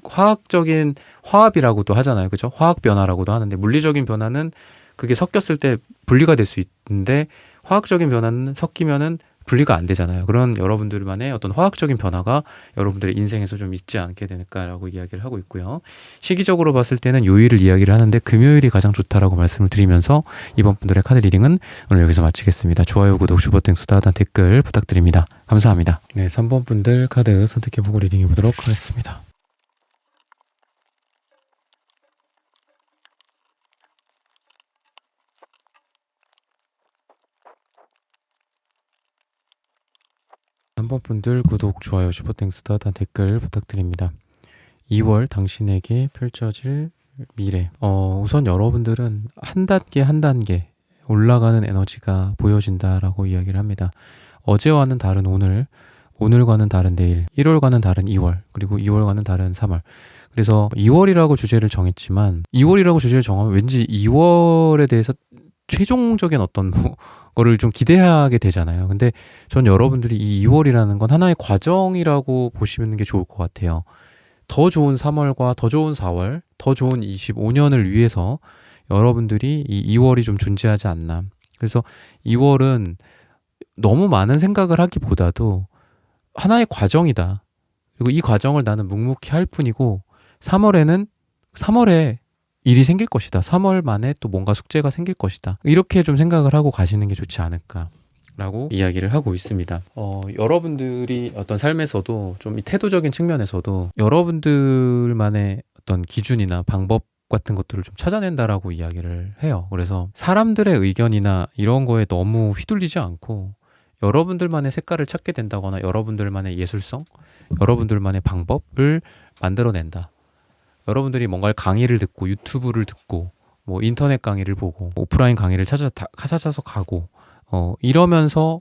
화학적인 화합이라고도 하잖아요, 그죠? 화학 변화라고도 하는데, 물리적인 변화는 그게 섞였을 때 분리가 될 수 있는데, 화학적인 변화는 섞이면은 분리가 안 되잖아요. 그런 여러분들만의 어떤 화학적인 변화가 여러분들의 인생에서 좀 있지 않게 될까라고 이야기를 하고 있고요. 시기적으로 봤을 때는 요일을 이야기를 하는데, 금요일이 가장 좋다라고 말씀을 드리면서 이번 분들의 카드 리딩은 오늘 여기서 마치겠습니다. 좋아요, 구독, 슈퍼땡스, 따단 댓글 부탁드립니다. 감사합니다. 네, 3번 분들 카드 선택해보고 리딩해 보도록 하겠습니다. 한번 분들 구독, 좋아요, 슈퍼땡스, 따단 댓글 부탁드립니다. 2월 당신에게 펼쳐질 미래. 우선 여러분들은 한 단계 올라가는 에너지가 보여진다라고 이야기를 합니다. 어제와는 다른 오늘, 오늘과는 다른 내일, 1월과는 다른 2월, 그리고 2월과는 다른 3월. 그래서 2월이라고 주제를 정했지만, 2월이라고 주제를 정하면 왠지 2월에 대해서 최종적인 어떤 거를 좀 기대하게 되잖아요. 근데 전 여러분들이 이 2월이라는 건 하나의 과정이라고 보시는 게 좋을 것 같아요. 더 좋은 3월과 더 좋은 4월, 더 좋은 25년을 위해서 여러분들이 이 2월이 좀 존재하지 않나. 그래서 2월은 너무 많은 생각을 하기보다도 하나의 과정이다. 그리고 이 과정을 나는 묵묵히 할 뿐이고 3월에 일이 생길 것이다. 3월 만에 또 뭔가 숙제가 생길 것이다. 이렇게 좀 생각을 하고 가시는 게 좋지 않을까라고 이야기를 하고 있습니다. 여러분들이 어떤 삶에서도 좀 이 태도적인 측면에서도 여러분들만의 어떤 기준이나 방법 같은 것들을 좀 찾아낸다라고 이야기를 해요. 그래서 사람들의 의견이나 이런 거에 너무 휘둘리지 않고 여러분들만의 색깔을 찾게 된다거나 여러분들만의 예술성, 여러분들만의 방법을 만들어낸다. 여러분들이 뭔가 강의를 듣고 유튜브를 듣고 뭐 인터넷 강의를 보고 오프라인 강의를 찾아서 가고 이러면서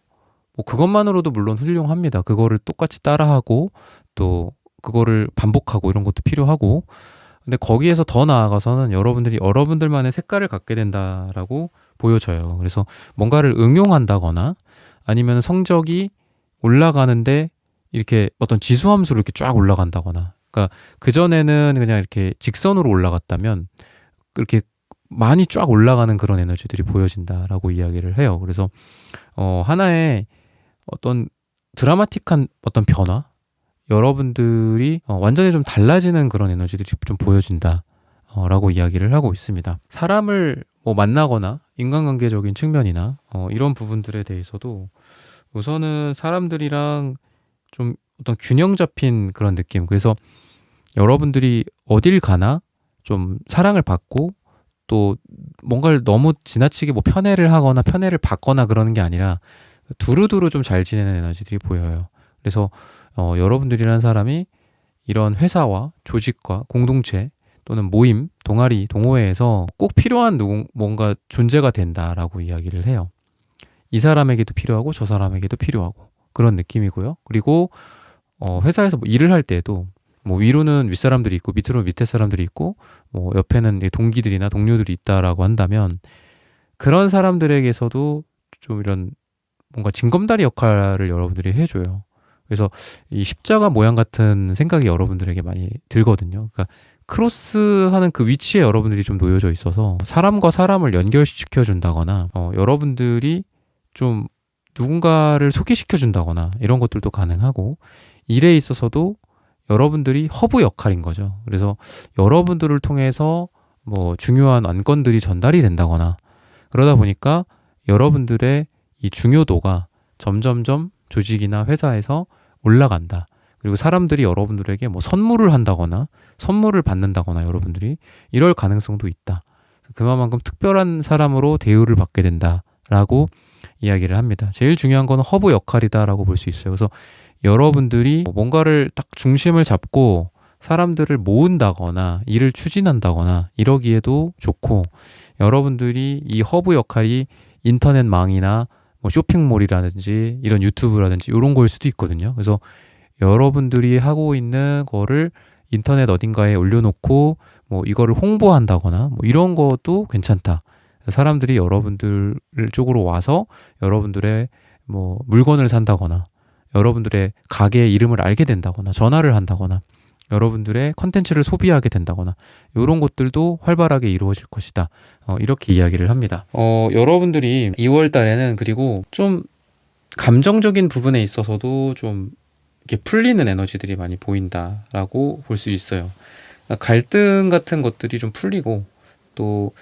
뭐 그것만으로도 물론 훌륭합니다. 그거를 똑같이 따라하고 또 그거를 반복하고 이런 것도 필요하고 근데 거기에서 더 나아가서는 여러분들이 여러분들만의 색깔을 갖게 된다라고 보여져요. 그래서 뭔가를 응용한다거나 아니면 성적이 올라가는데 이렇게 어떤 지수함수로 이렇게 쫙 올라간다거나 그러니까 그전에는 그냥 이렇게 직선으로 올라갔다면 그렇게 많이 쫙 올라가는 그런 에너지들이 보여진다라고 이야기를 해요. 그래서 하나의 어떤 드라마틱한 어떤 변화 여러분들이 완전히 좀 달라지는 그런 에너지들이 좀 보여진다 라고 이야기를 하고 있습니다. 사람을 뭐 만나거나 인간관계적인 측면이나 이런 부분들에 대해서도 우선은 사람들이랑 좀 어떤 균형 잡힌 그런 느낌. 그래서 여러분들이 어딜 가나 좀 사랑을 받고 또 뭔가를 너무 지나치게 뭐 편애를 하거나 편애를 받거나 그러는 게 아니라 두루두루 좀 잘 지내는 에너지들이 보여요. 그래서 여러분들이라는 사람이 이런 회사와 조직과 공동체 또는 모임, 동아리, 동호회에서 꼭 필요한 뭔가 존재가 된다라고 이야기를 해요. 이 사람에게도 필요하고 저 사람에게도 필요하고 그런 느낌이고요. 그리고 회사에서 뭐 일을 할 때도 뭐 위로는 윗사람들이 있고 밑으로는 밑에 사람들이 있고 뭐 옆에는 동기들이나 동료들이 있다라고 한다면 그런 사람들에게서도 좀 이런 뭔가 징검다리 역할을 여러분들이 해줘요. 그래서 이 십자가 모양 같은 생각이 여러분들에게 많이 들거든요. 그러니까 크로스하는 그 위치에 여러분들이 좀 놓여져 있어서 사람과 사람을 연결시켜 준다거나 여러분들이 좀 누군가를 소개시켜 준다거나 이런 것들도 가능하고 일에 있어서도 여러분들이 허브 역할인 거죠. 그래서 여러분들을 통해서 뭐 중요한 안건들이 전달이 된다거나 그러다 보니까 여러분들의 이 중요도가 점점점 조직이나 회사에서 올라간다. 그리고 사람들이 여러분들에게 뭐 선물을 한다거나 선물을 받는다거나 여러분들이 이럴 가능성도 있다. 그만큼 특별한 사람으로 대우를 받게 된다라고 이야기를 합니다. 제일 중요한 건 허브 역할이다라고 볼 수 있어요. 그래서 여러분들이 뭔가를 딱 중심을 잡고 사람들을 모은다거나 일을 추진한다거나 이러기에도 좋고 여러분들이 이 허브 역할이 인터넷망이나 뭐 쇼핑몰이라든지 이런 유튜브라든지 이런 거일 수도 있거든요. 그래서 여러분들이 하고 있는 거를 인터넷 어딘가에 올려놓고 뭐 이거를 홍보한다거나 뭐 이런 것도 괜찮다. 사람들이 여러분들 쪽으로 와서 여러분들의 뭐 물건을 산다거나 여러분들의 가게의 이름을 알게 된다거나 전화를 한다거나 여러분들의 컨텐츠를 소비하게 된다거나 이런 것들도 활발하게 이루어질 것이다. 이렇게 이야기를 합니다. 여러분들이 2월 달에는 그리고 좀 감정적인 부분에 있어서도 좀 이렇게 풀리는 에너지들이 많이 보인다라고 볼 수 있어요. 갈등 같은 것들이 좀 풀리고 또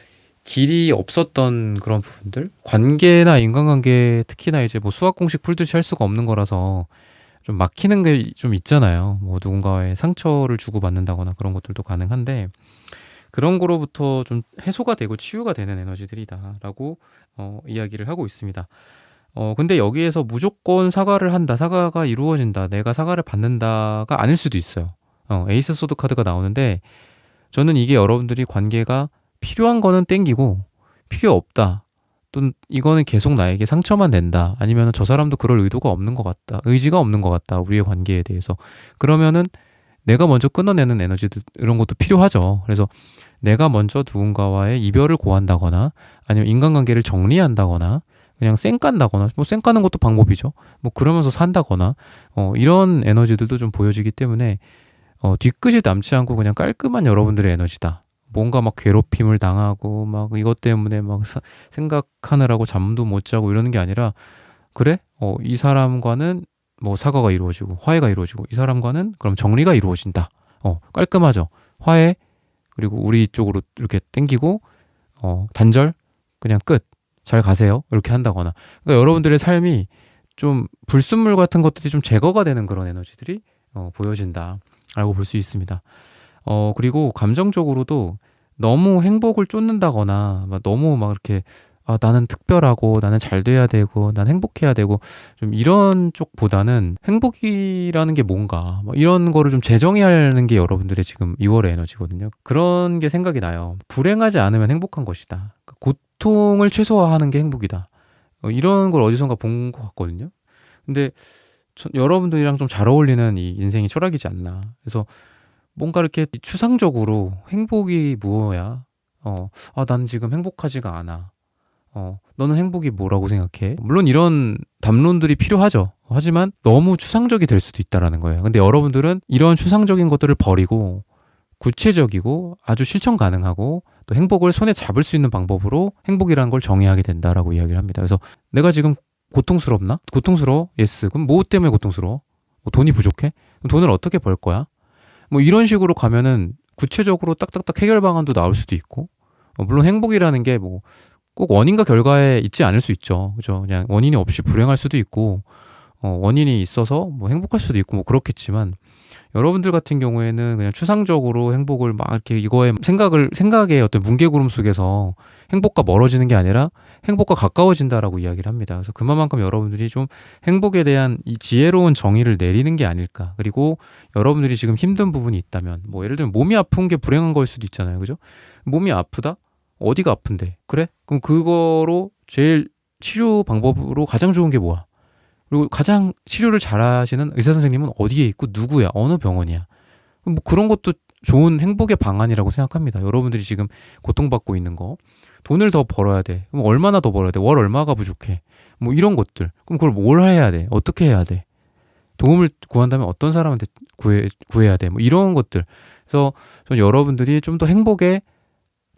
길이 없었던 그런 부분들 관계나 인간관계 특히나 이제 뭐 수학 공식 풀듯이 할 수가 없는 거라서 좀 막히는 게 좀 있잖아요. 뭐 누군가의 상처를 주고받는다거나 그런 것들도 가능한데 그런 거로부터 좀 해소가 되고 치유가 되는 에너지들이다라고 이야기를 하고 있습니다. 근데 여기에서 무조건 사과를 한다, 사과가 이루어진다, 내가 사과를 받는다가 아닐 수도 있어요. 에이스 소드 카드가 나오는데 저는 이게 여러분들이 관계가 필요한 거는 땡기고 필요 없다. 또 이거는 계속 나에게 상처만 낸다. 아니면 저 사람도 그럴 의도가 없는 것 같다. 의지가 없는 것 같다. 우리의 관계에 대해서. 그러면은 내가 먼저 끊어내는 에너지도 이런 것도 필요하죠. 그래서 내가 먼저 누군가와의 이별을 고한다거나 아니면 인간관계를 정리한다거나 그냥 쌩 깐다거나 뭐 쌩 까는 것도 방법이죠. 뭐 그러면서 산다거나 이런 에너지들도 좀 보여지기 때문에 뒤끝이 남지 않고 그냥 깔끔한 여러분들의 에너지다. 뭔가 막 괴롭힘을 당하고 막 이것 때문에 막 생각하느라고 잠도 못 자고 이러는 게 아니라 그래? 이 사람과는 뭐 사과가 이루어지고 화해가 이루어지고 이 사람과는 그럼 정리가 이루어진다. 깔끔하죠. 화해 그리고 우리 쪽으로 이렇게 땡기고 단절 그냥 끝. 잘 가세요. 이렇게 한다거나. 그러니까 여러분들의 삶이 좀 불순물 같은 것들이 좀 제거가 되는 그런 에너지들이 보여진다라고 볼 수 있습니다. 그리고 감정적으로도 너무 행복을 쫓는다거나 너무 막 이렇게 나는 특별하고 나는 잘 돼야 되고 난 행복해야 되고 좀 이런 쪽보다는 행복이라는 게 뭔가 뭐 이런 거를 좀 재정의하는 게 여러분들의 지금 2월의 에너지거든요. 그런 게 생각이 나요. 불행하지 않으면 행복한 것이다. 고통을 최소화하는 게 행복이다. 이런 걸 어디선가 본 것 같거든요. 근데 여러분들이랑 좀 잘 어울리는 이 인생이 철학이지 않나. 그래서 뭔가 이렇게 추상적으로 행복이 뭐야? 난 지금 행복하지가 않아. 너는 행복이 뭐라고 생각해? 물론 이런 담론들이 필요하죠. 하지만 너무 추상적이 될 수도 있다라는 거예요. 근데 여러분들은 이런 추상적인 것들을 버리고 구체적이고 아주 실천 가능하고 또 행복을 손에 잡을 수 있는 방법으로 행복이라는 걸 정의하게 된다라고 이야기를 합니다. 그래서 내가 지금 고통스럽나? 고통스러워? 예스. 그럼 뭐 때문에 고통스러워? 돈이 부족해? 그럼 돈을 어떻게 벌 거야? 뭐 이런 식으로 가면은 구체적으로 딱딱딱 해결 방안도 나올 수도 있고 물론 행복이라는 게 뭐 꼭 원인과 결과에 있지 않을 수 있죠. 그죠? 그냥 원인이 없이 불행할 수도 있고 원인이 있어서 뭐 행복할 수도 있고 뭐 그렇겠지만 여러분들 같은 경우에는 그냥 추상적으로 행복을 막 이렇게 이거에 생각의 어떤 뭉게구름 속에서 행복과 멀어지는 게 아니라 행복과 가까워진다라고 이야기를 합니다. 그래서 그만큼 여러분들이 좀 행복에 대한 이 지혜로운 정의를 내리는 게 아닐까. 그리고 여러분들이 지금 힘든 부분이 있다면 뭐 예를 들면 몸이 아픈 게 불행한 거일 수도 있잖아요. 그죠? 몸이 아프다? 어디가 아픈데? 그래? 그럼 그거로 제일 치료 방법으로 가장 좋은 게 뭐야? 그리고 가장 치료를 잘하시는 의사 선생님은 어디에 있고 누구야? 어느 병원이야? 뭐 그런 것도 좋은 행복의 방안이라고 생각합니다. 여러분들이 지금 고통받고 있는 거 돈을 더 벌어야 돼. 그럼 얼마나 더 벌어야 돼? 월 얼마가 부족해? 뭐 이런 것들. 그럼 그걸 뭘 해야 돼? 어떻게 해야 돼? 도움을 구한다면 어떤 사람한테 구해야 돼? 뭐 이런 것들. 그래서 저는 여러분들이 좀 더 행복에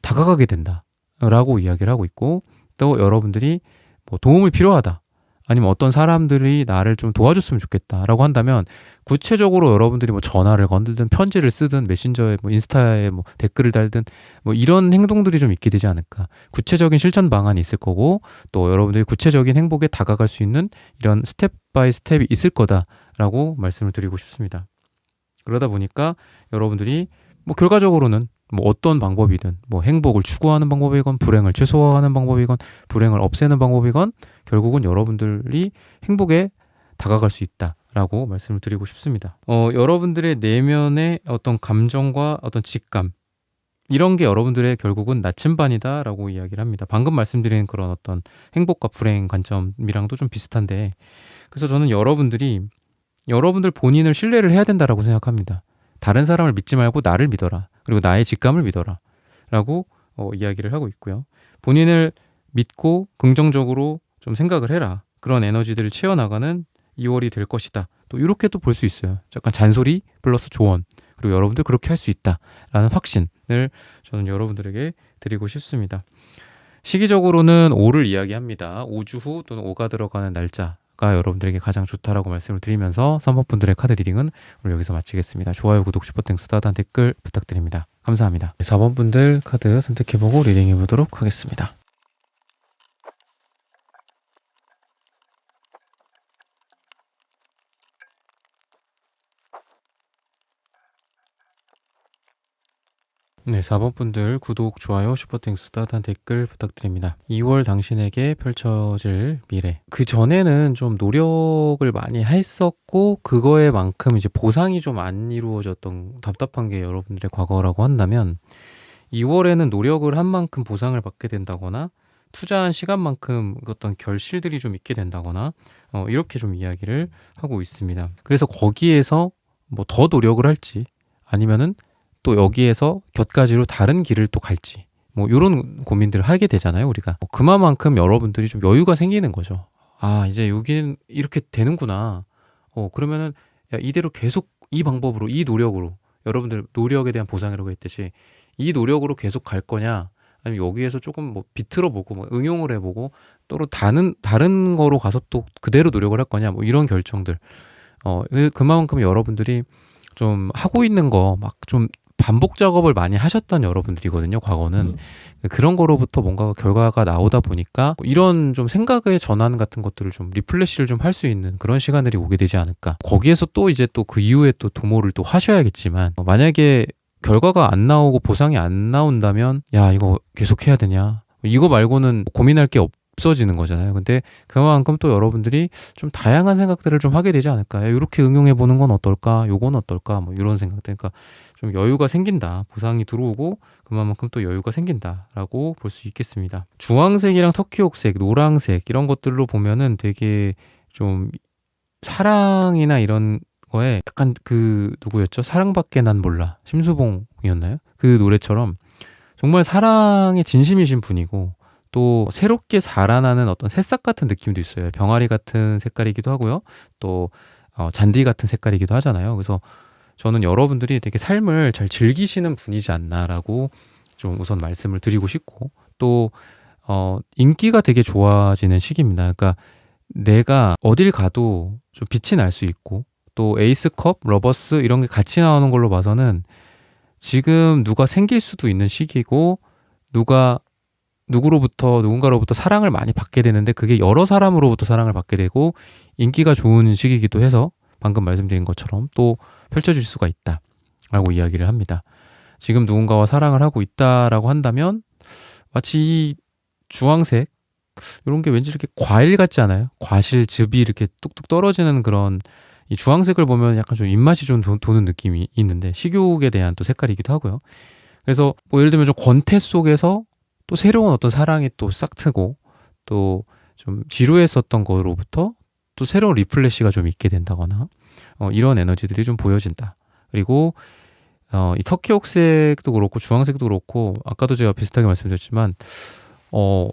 다가가게 된다라고 이야기를 하고 있고 또 여러분들이 뭐 도움이 필요하다. 아니면 어떤 사람들이 나를 좀 도와줬으면 좋겠다라고 한다면 구체적으로 여러분들이 뭐 전화를 건들든 편지를 쓰든 메신저에 뭐 인스타에 뭐 댓글을 달든 뭐 이런 행동들이 좀 있게 되지 않을까. 구체적인 실천 방안이 있을 거고 또 여러분들이 구체적인 행복에 다가갈 수 있는 이런 스텝 바이 스텝이 있을 거다라고 말씀을 드리고 싶습니다. 그러다 보니까 여러분들이 뭐 결과적으로는 뭐 어떤 방법이든 뭐 행복을 추구하는 방법이건 불행을 최소화하는 방법이건 불행을 없애는 방법이건 결국은 여러분들이 행복에 다가갈 수 있다라고 말씀을 드리고 싶습니다. 여러분들의 내면의 어떤 감정과 어떤 직감 이런 게 여러분들의 결국은 나침반이다라고 이야기를 합니다. 방금 말씀드린 그런 어떤 행복과 불행 관점이랑도 좀 비슷한데 그래서 저는 여러분들 본인을 신뢰를 해야 된다라고 생각합니다. 다른 사람을 믿지 말고 나를 믿어라. 그리고 나의 직감을 믿어라. 라고 이야기를 하고 있고요. 본인을 믿고 긍정적으로 좀 생각을 해라. 그런 에너지들을 채워나가는 2월이 될 것이다. 또 이렇게 또 볼 수 있어요. 약간 잔소리 플러스 조언. 그리고 여러분들 그렇게 할 수 있다라는 확신을 저는 여러분들에게 드리고 싶습니다. 시기적으로는 5를 이야기합니다. 5주 후 또는 5가 들어가는 날짜. 가 여러분들에게 가장 좋다라고 말씀을 드리면서 3번 분들의 카드 리딩은 오늘 여기서 마치겠습니다. 좋아요, 구독, 슈퍼땡스, 따단 댓글 부탁드립니다. 감사합니다. 4번 분들 카드 선택해보고 리딩해보도록 하겠습니다. 네, 4번 분들 구독, 좋아요, 슈퍼땡스, 따단 댓글 부탁드립니다. 2월 당신에게 펼쳐질 미래. 그 전에는 좀 노력을 많이 했었고 그거에 만큼 이제 보상이 좀 안 이루어졌던 답답한 게 여러분들의 과거라고 한다면 2월에는 노력을 한 만큼 보상을 받게 된다거나 투자한 시간만큼 어떤 결실들이 좀 있게 된다거나 이렇게 좀 이야기를 하고 있습니다. 그래서 거기에서 뭐 더 노력을 할지 아니면은 또 여기에서 곁가지로 다른 길을 또 갈지 뭐 이런 고민들을 하게 되잖아요 우리가. 그만큼 여러분들이 좀 여유가 생기는 거죠. 아 이제 여기는 이렇게 되는구나. 그러면은 야, 이대로 계속 이 방법으로 이 노력으로 여러분들 노력에 대한 보상이라고 했듯이 이 노력으로 계속 갈 거냐, 아니면 여기에서 조금 뭐 비틀어 보고 뭐 응용을 해보고 또 다른 거로 가서 또 그대로 노력을 할 거냐, 뭐 이런 결정들. 그만큼 여러분들이 좀 하고 있는 거 막 좀 반복 작업을 많이 하셨던 여러분들이거든요, 과거는. 그런 거로부터 뭔가 결과가 나오다 보니까 이런 좀 생각의 전환 같은 것들을 좀 리플레시를 좀 할 수 있는 그런 시간들이 오게 되지 않을까. 거기에서 또 이제 또 그 이후에 또 도모를 또 하셔야겠지만, 만약에 결과가 안 나오고 보상이 안 나온다면, 야, 이거 계속 해야 되냐, 이거 말고는 고민할 게 없어지는 거잖아요. 근데 그만큼 또 여러분들이 좀 다양한 생각들을 좀 하게 되지 않을까. 이렇게 응용해 보는 건 어떨까, 요건 어떨까, 뭐 이런 생각들. 그러니까 좀 여유가 생긴다, 보상이 들어오고 그만큼 또 여유가 생긴다라고 볼 수 있겠습니다. 주황색이랑 터키옥색, 노랑색 이런 것들로 보면은 되게 좀 사랑이나 이런 거에 약간 그 누구였죠? 사랑밖에 난 몰라, 심수봉이었나요? 그 노래처럼 정말 사랑에 진심이신 분이고, 또 새롭게 살아나는 어떤 새싹 같은 느낌도 있어요. 병아리 같은 색깔이기도 하고요. 또 잔디 같은 색깔이기도 하잖아요. 그래서 저는 여러분들이 되게 삶을 잘 즐기시는 분이지 않나라고 좀 우선 말씀을 드리고 싶고, 또 인기가 되게 좋아지는 시기입니다. 그러니까 내가 어딜 가도 좀 빛이 날 수 있고, 또 에이스컵, 러버스 이런 게 같이 나오는 걸로 봐서는 지금 누가 생길 수도 있는 시기고, 누군가로부터 사랑을 많이 받게 되는데, 그게 여러 사람으로부터 사랑을 받게 되고 인기가 좋은 시기이기도 해서 방금 말씀드린 것처럼 또 펼쳐질 수가 있다라고 이야기를 합니다. 지금 누군가와 사랑을 하고 있다라고 한다면 마치 이 주황색 이런 게 왠지 이렇게 과일 같지 않아요? 과실즙이 이렇게 뚝뚝 떨어지는 그런, 이 주황색을 보면 약간 좀 입맛이 좀 도는 느낌이 있는데, 식욕에 대한 또 색깔이기도 하고요. 그래서 뭐 예를 들면 좀 권태 속에서 또 새로운 어떤 사랑이 또 싹트고, 또 좀 지루했었던 거로부터 또 새로운 리플래시가 좀 있게 된다거나, 이런 에너지들이 좀 보여진다. 그리고 이 터키옥색도 그렇고 주황색도 그렇고, 아까도 제가 비슷하게 말씀드렸지만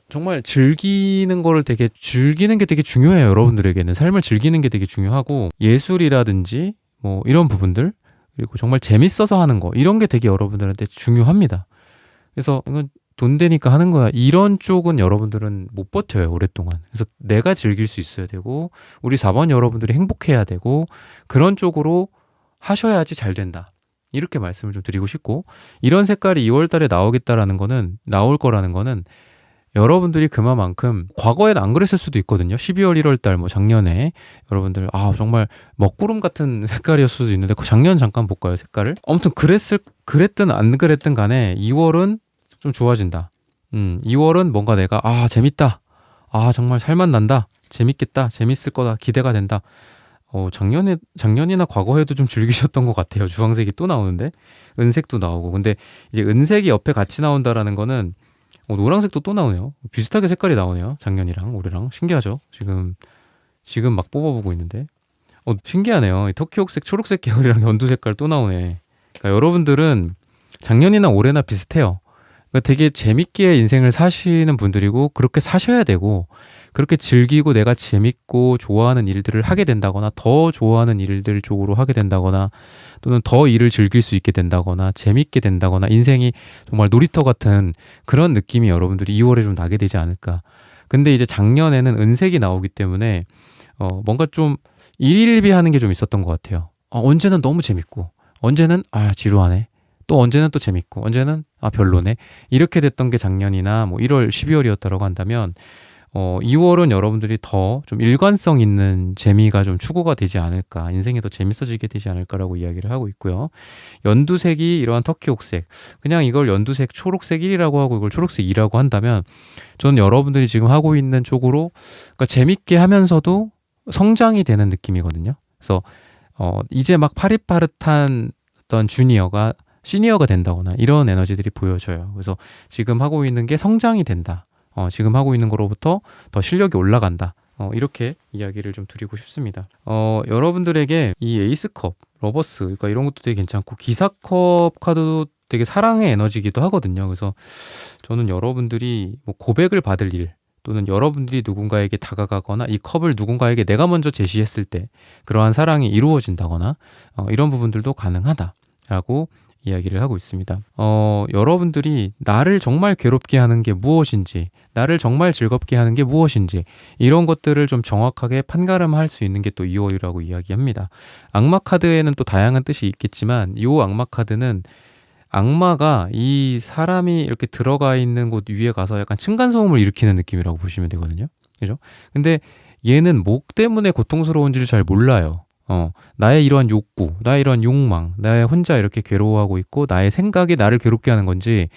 정말 즐기는 게 되게 중요해요. 여러분들에게는 삶을 즐기는 게 되게 중요하고, 예술이라든지 뭐 이런 부분들, 그리고 정말 재밌어서 하는 거, 이런 게 되게 여러분들한테 중요합니다. 그래서 이건 돈 되니까 하는 거야, 이런 쪽은 여러분들은 못 버텨요, 오랫동안. 그래서 내가 즐길 수 있어야 되고, 우리 4번 여러분들이 행복해야 되고, 그런 쪽으로 하셔야지 잘 된다, 이렇게 말씀을 좀 드리고 싶고, 이런 색깔이 2월 달에 나올 거라는 거는 여러분들이 그만큼 과거에는 안 그랬을 수도 있거든요. 12월 1월 달 뭐 작년에 여러분들 정말 먹구름 같은 색깔이었을 수도 있는데, 그 작년 잠깐 볼까요, 색깔을? 아무튼 그랬든 안 그랬든 간에 2월은 좀 좋아진다. 2월은 뭔가 내가 재밌다, 정말 살맛 난다, 재밌겠다, 재밌을 거다, 기대가 된다. 작년이나 과거에도 좀 즐기셨던 것 같아요. 주황색이 또 나오는데, 은색도 나오고. 근데 이제 은색이 옆에 같이 나온다라는 거는 노란색도 또 나오네요. 비슷하게 색깔이 나오네요, 작년이랑 올해랑. 신기하죠? 지금 막 뽑아보고 있는데 신기하네요. 이 터키옥색, 초록색 계열이랑 연두 색깔 또 나오네. 그러니까 여러분들은 작년이나 올해나 비슷해요. 그러니까 되게 재밌게 인생을 사시는 분들이고, 그렇게 사셔야 되고, 그렇게 즐기고 내가 재밌고 좋아하는 일들을 하게 된다거나, 더 좋아하는 일들 쪽으로 하게 된다거나, 또는 더 일을 즐길 수 있게 된다거나, 재밌게 된다거나, 인생이 정말 놀이터 같은 그런 느낌이 여러분들이 2월에 좀 나게 되지 않을까. 근데 이제 작년에는 은색이 나오기 때문에 뭔가 좀 일일비하는 게 좀 있었던 것 같아요. 언제는 너무 재밌고, 언제는 지루하네, 또 언제는 또 재밌고, 언제는 별로네, 이렇게 됐던 게 작년이나 뭐 1월, 12월이었다라고 한다면, 2월은 여러분들이 더 좀 일관성 있는 재미가 좀 추구가 되지 않을까, 인생이 더 재밌어지게 되지 않을까라고 이야기를 하고 있고요. 연두색이 이러한 터키옥색, 그냥 이걸 연두색 초록색 1이라고 하고 이걸 초록색 2라고 한다면, 저는 여러분들이 지금 하고 있는 쪽으로, 그러니까 재밌게 하면서도 성장이 되는 느낌이거든요. 그래서 이제 막 파릇파릇한 어떤 주니어가 시니어가 된다거나, 이런 에너지들이 보여져요. 그래서 지금 하고 있는 게 성장이 된다, 지금 하고 있는 거로부터 더 실력이 올라간다, 이렇게 이야기를 좀 드리고 싶습니다. 여러분들에게 이 에이스컵, 러버스, 그러니까 이런 것도 되게 괜찮고, 기사컵 카드도 되게 사랑의 에너지이기도 하거든요. 그래서 저는 여러분들이 뭐 고백을 받을 일, 또는 여러분들이 누군가에게 다가가거나 이 컵을 누군가에게 내가 먼저 제시했을 때 그러한 사랑이 이루어진다거나, 이런 부분들도 가능하다라고 이야기를 하고 있습니다. 여러분들이 나를 정말 괴롭게 하는 게 무엇인지, 나를 정말 즐겁게 하는 게 무엇인지, 이런 것들을 좀 정확하게 판가름할 수 있는 게 또 2월이라고 이야기합니다. 악마 카드에는 또 다양한 뜻이 있겠지만, 이 악마 카드는 악마가 이 사람이 이렇게 들어가 있는 곳 위에 가서 약간 층간소음을 일으키는 느낌이라고 보시면 되거든요. 그죠? 근데 얘는 목 때문에 고통스러운지를 잘 몰라요. 나의 이러한 욕구, 나의 이러한 욕망, 나의 혼자 이렇게 괴로워하고 있고, 나의 생각이 나를 괴롭게 하는 건지,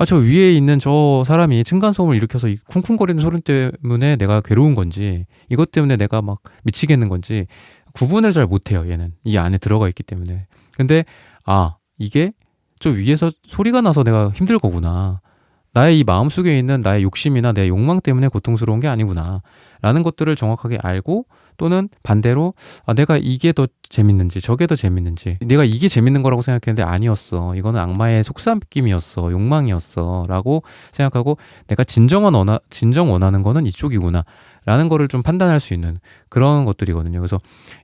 저 위에 있는 저 사람이 층간소음을 일으켜서 이 쿵쿵거리는 소리 때문에 내가 괴로운 건지, 이것 때문에 내가 막 미치겠는 건지, 구분을 잘 못해요, 얘는. 이 안에 들어가 있기 때문에. 근데, 이게 저 위에서 소리가 나서 내가 힘들 거구나. 나의 이 마음속에 있는 나의 욕심이나 내 욕망 때문에 고통스러운 게 아니구나. 라는 것들을 정확하게 알고, 또는 반대로 내가 이게 더 재밌는지 저게 더 재밌는지, 내가 이게 재밌는 거라고 생각했는데 아니었어, 이거는 악마의 속삭임이었어, 욕망이었어 라고 생각하고, 내가 진정 원하는 거는 이쪽이구나 라는 거를 좀 판단할 수 있는 그런 것들이거든요. 그래서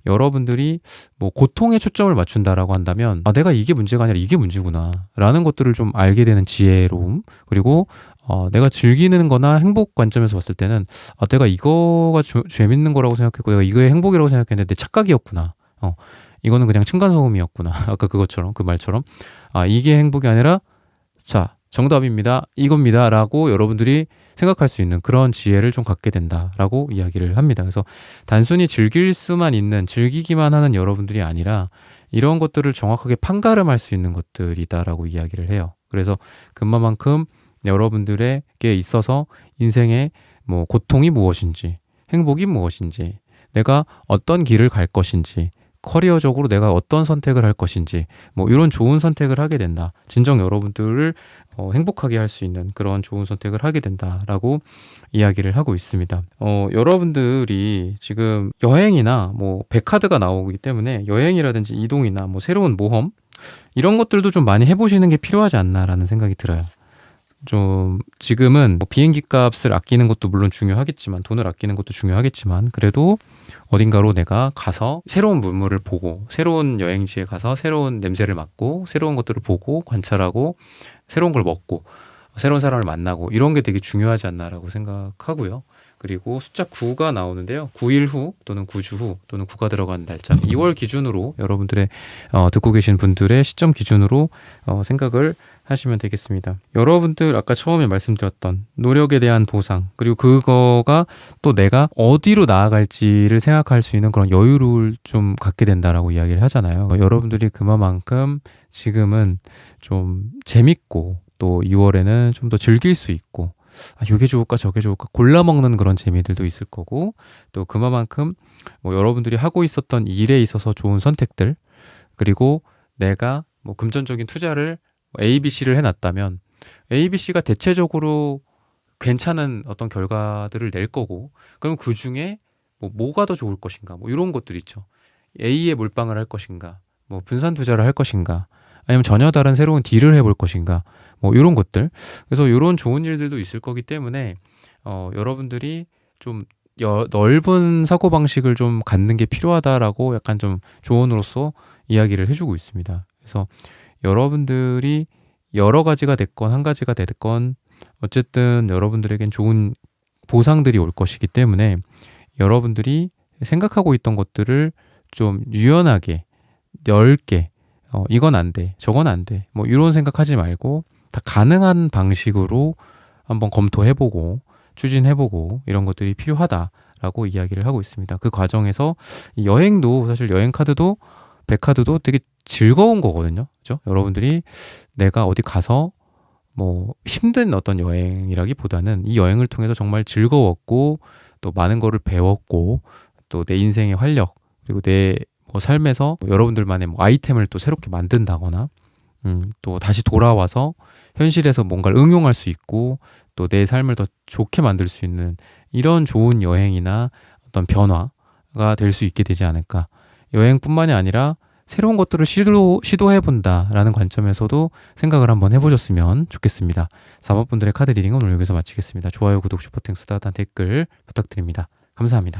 여러분들이 뭐 고통에 초점을 맞춘다라고 한다면, 내가 이게 문제가 아니라 이게 문제구나 라는 것들을 좀 알게 되는 지혜로움, 그리고 내가 즐기는 거나 행복 관점에서 봤을 때는 내가 이거가 재밌는 거라고 생각했고, 내가 이거의 행복이라고 생각했는데 내 착각이었구나. 이거는 그냥 층간소음이었구나. 아까 그것처럼, 그 말처럼 이게 행복이 아니라 자, 정답입니다, 이겁니다 라고 여러분들이 생각할 수 있는 그런 지혜를 좀 갖게 된다라고 이야기를 합니다. 그래서 단순히 즐기기만 하는 여러분들이 아니라 이런 것들을 정확하게 판가름할 수 있는 것들이다라고 이야기를 해요. 그래서 그만큼 여러분들에게 있어서 인생의 뭐 고통이 무엇인지, 행복이 무엇인지, 내가 어떤 길을 갈 것인지, 커리어적으로 내가 어떤 선택을 할 것인지, 뭐 이런 좋은 선택을 하게 된다. 진정 여러분들을 행복하게 할 수 있는 그런 좋은 선택을 하게 된다라고 이야기를 하고 있습니다. 여러분들이 지금 여행이나 뭐 백카드가 나오기 때문에 여행이라든지 이동이나 뭐 새로운 모험, 이런 것들도 좀 많이 해보시는 게 필요하지 않나라는 생각이 들어요. 좀 지금은 뭐 비행기 값을 아끼는 것도 물론 중요하겠지만, 돈을 아끼는 것도 중요하겠지만, 그래도 어딘가로 내가 가서 새로운 문물을 보고, 새로운 여행지에 가서 새로운 냄새를 맡고, 새로운 것들을 보고 관찰하고, 새로운 걸 먹고, 새로운 사람을 만나고, 이런 게 되게 중요하지 않나라고 생각하고요. 그리고 숫자 9가 나오는데요. 9일 후 또는 9주 후 또는 9가 들어간 날짜, 2월 기준으로 여러분들의 듣고 계신 분들의 시점 기준으로 생각을 하시면 되겠습니다. 여러분들 아까 처음에 말씀드렸던 노력에 대한 보상, 그리고 그거가 또 내가 어디로 나아갈지를 생각할 수 있는 그런 여유를 좀 갖게 된다라고 이야기를 하잖아요. 여러분들이 그만큼 지금은 좀 재밌고, 또 2월에는 좀 더 즐길 수 있고, 이게 좋을까 저게 좋을까 골라 먹는 그런 재미들도 있을 거고, 또 그만큼 뭐 여러분들이 하고 있었던 일에 있어서 좋은 선택들, 그리고 내가 뭐 금전적인 투자를 A, B, C를 해놨다면 A, B, C가 대체적으로 괜찮은 어떤 결과들을 낼 거고, 그럼 그 중에 뭐가 더 좋을 것인가, 뭐 이런 것들 있죠. A에 몰빵을 할 것인가, 뭐 분산 투자를 할 것인가, 아니면 전혀 다른 새로운 딜을 해볼 것인가, 뭐 이런 것들. 그래서 이런 좋은 일들도 있을 거기 때문에 여러분들이 좀 넓은 사고방식을 좀 갖는 게 필요하다라고 약간 좀 조언으로서 이야기를 해주고 있습니다. 그래서 여러분들이 여러 가지가 됐건 한 가지가 됐건 어쨌든 여러분들에겐 좋은 보상들이 올 것이기 때문에, 여러분들이 생각하고 있던 것들을 좀 유연하게, 넓게, 이건 안 돼, 저건 안 돼, 뭐 이런 생각하지 말고 다 가능한 방식으로 한번 검토해보고 추진해보고, 이런 것들이 필요하다라고 이야기를 하고 있습니다. 그 과정에서 여행도, 사실 여행 카드도 백카드도 되게 즐거운 거거든요. 그죠? 여러분들이 내가 어디 가서 뭐 힘든 어떤 여행이라기보다는 이 여행을 통해서 정말 즐거웠고, 또 많은 거를 배웠고, 또 내 인생의 활력, 그리고 내 뭐 삶에서 여러분들만의 뭐 아이템을 또 새롭게 만든다거나, 또 다시 돌아와서 현실에서 뭔가를 응용할 수 있고, 또 내 삶을 더 좋게 만들 수 있는 이런 좋은 여행이나 어떤 변화가 될 수 있게 되지 않을까. 여행뿐만이 아니라 새로운 것들을 시도해본다라는 관점에서도 생각을 한번 해보셨으면 좋겠습니다. 4번분들의 카드 리딩은 오늘 여기서 마치겠습니다. 좋아요, 구독, 슈퍼땡스, 따뜻한 댓글 부탁드립니다. 감사합니다.